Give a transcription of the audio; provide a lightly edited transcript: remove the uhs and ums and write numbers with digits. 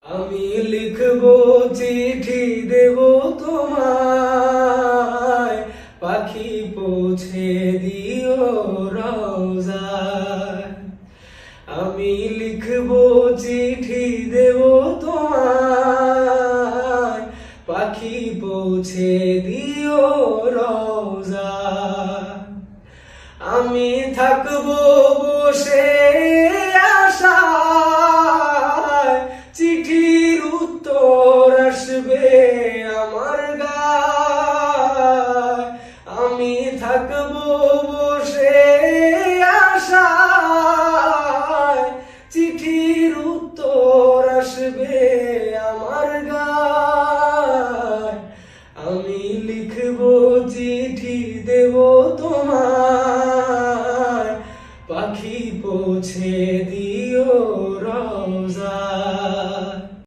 আমি লিখবো চিঠি দেব তোমায়, পাখি পৌঁছে দিও রওজায়। আমি লিখবো চিঠি দেব তোমায়, পাখি পৌঁছে দিও রওজায়। আমি থাকবো বসে আশায়, চিঠির উত্তর আসবে